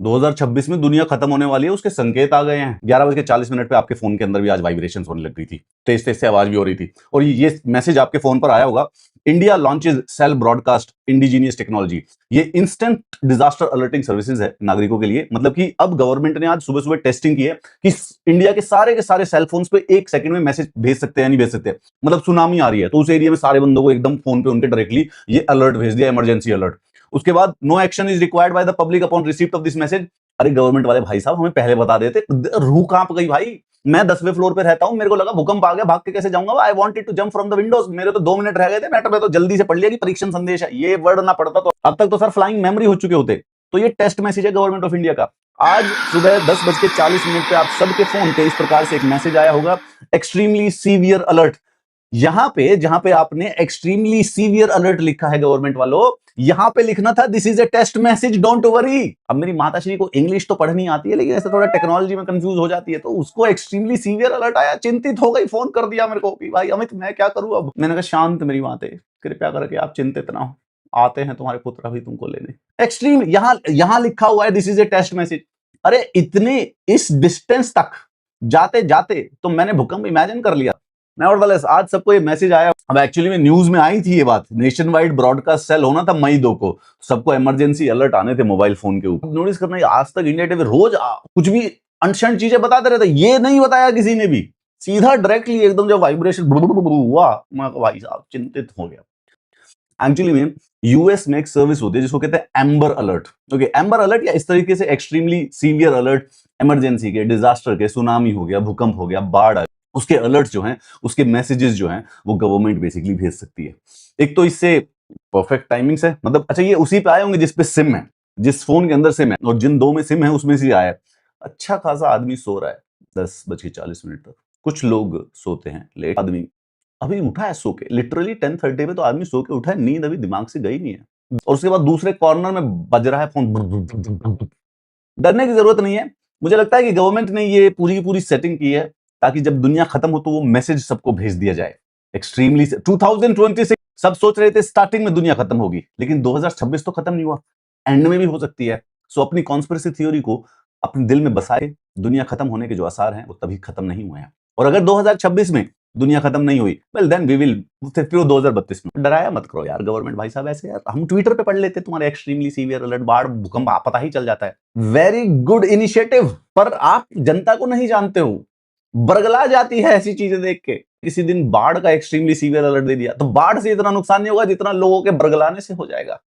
2026 में दुनिया खत्म होने वाली है, उसके संकेत आ गए हैं। 11:40 पे आपके फोन के अंदर भी आज वाइब्रेशन होने लग गई थी, तेज तेज से आवाज भी हो रही थी। और ये मैसेज आपके फोन पर आया होगा, India launches cell broadcast indigenous technology. ये इंस्टेंट डिजास्टर अलर्टिंग सर्विसेज है नागरिकों के लिए। मतलब कि अब गवर्नमेंट ने आज सुबह सुबह टेस्टिंग की है कि इंडिया के सारे सेल फोन्स पे 1 सेकंड में मैसेज भेज सकते हैं, नहीं भेज सकते। मतलब सुनामी आ रही है तो उस एरिया में सारे बंदों को एकदम फोन पे उनके डायरेक्टली ये अलर्ट भेज दिया, इमरजेंसी अलर्ट। उसके बाद no action is required by the public upon receipt of this message. अरे गवर्नमेंट वाले भाई साहब हमें पहले बता देते, रूह कांप गई भाई। मैं 10वें फ्लोर पे रहता हूं, मेरे को लगा भूकंप आ गया, भाग के कैसे जाऊंगा। I wanted to jump from the windows. मेरे तो 2 मिनट रह गए थे, मैं तो जल्दी से पढ़ लिया कि परीक्षण संदेश है। ये वर्ड ना पढ़ता तो अब तक तो सर फ्लाइंग मेमोरी हो चुके होते। तो ये टेस्ट मैसेज है गवर्नमेंट ऑफ इंडिया का। आज सुबह 10:40 पे आप सबके फोन पे इस प्रकार से एक मैसेज आया होगा, एक्सट्रीमली सीवियर अलर्ट। यहां पे जहां पे आपने एक्सट्रीमली सीवियर अलर्ट लिखा है गवर्नमेंट वालों, यहां पे लिखना था this is a test message, don't worry. अब मेरी माताश्री को इंग्लिश तो पढ़नी आती है, लेकिन ऐसे थोड़ा टेक्नोलॉजी में कंफ्यूज हो जाती है, तो उसको एक्सट्रीमली सीवियर अलर्ट आया, चिंतित हो गई, फोन कर दिया मेरे को कि भाई अमित मैं क्या करूं। अब मैंने कहा शांत मेरी माते, कृपया करके आप चिंतित ना हो, आते हैं तुम्हारे पुत्र अभी तुमको लेने। एक्सट्रीम यहां लिखा हुआ है this is a test message. अरे इतने इस डिस्टेंस तक जाते जाते तो मैंने भूकंप इमेजिन कर लिया। नेवरदलेस आज सबको ये मैसेज आया। अब एक्चुअली में न्यूज में आई थी ये बात, नेशन वाइड ब्रॉडकास्ट सेल होना था मई 2 को, सबको इमरजेंसी अलर्ट आने थे मोबाइल फोन के ऊपर। नोटिस करना, आज तक इंडिया टीवी रोज कुछ भी अनशन चीजें बताते रहते, ये नहीं बताया किसी ने भी। सीधा डायरेक्टली एकदम जब वाइब्रेशन हुआ, मैं भाई साहब चिंतित हो गया। एक्चुअली में यूएस में एक सर्विस होती है जिसको कहते हैं amber alert. Okay, amber alert या इस तरीके से एक्सट्रीमली सीवियर अलर्ट, इमरजेंसी के, डिजास्टर के, सुनामी हो गया, भूकंप हो गया, बाढ़ आ, उसके अलर्ट जो हैं, उसके मैसेजेस जो हैं, वो गवर्नमेंट बेसिकली भेज सकती है। एक तो इससे परफेक्ट टाइमिंग है, मतलब अच्छा ये उसी पे आए होंगे जिस पे सिम है, जिस फोन के अंदर सिम है, और जिन 2 में सिम है उसमें से आया है। अच्छा खासा आदमी सो रहा है 10:40 तक। कुछ लोग सोते हैं लेट, आदमी अभी उठा है सो के, लिटरली 10:30 पे तो आदमी सो के उठा है, नींद अभी दिमाग से गई नहीं है। और उसके बाद दूसरे कॉर्नर में बज रहा है फोन। डरने की जरूरत नहीं है। मुझे लगता है कि गवर्नमेंट ने ये पूरी की पूरी सेटिंग की है ताकि जब दुनिया खत्म हो तो वो मैसेज सबको भेज दिया जाए। एक्सट्रीमली 2026 सब सोच रहे थे स्टार्टिंग में दुनिया खत्म होगी, लेकिन 2026 तो खत्म नहीं हुआ, एंड में भी हो सकती है। सो अपनी कॉन्स्पिरेसी थ्योरी को अपने दिल में बसाए, दुनिया खत्म होने के जो आसार हैं वो तभी खत्म नहीं हुए हैं। और अगर 2026 में दुनिया खत्म नहीं हुई, वेल देन वी विल फिर 2032 में। डराया मत करो यार गवर्नमेंट भाई साहब, ऐसे यार हम ट्विटर पे पढ़ लेते तुम्हारे एक्सट्रीमली सीवियर अलर्ट, बाढ़, भूकंप, पता ही चल जाता है। वेरी गुड इनिशिएटिव, पर आप जनता को नहीं जानते हो, बरगला जाती है ऐसी चीजें देख के। किसी दिन बाढ़ का एक्सट्रीमली सीवियर अलर्ट दे दिया तो बाढ़ से इतना नुकसान नहीं होगा जितना लोगों के बरगलाने से हो जाएगा।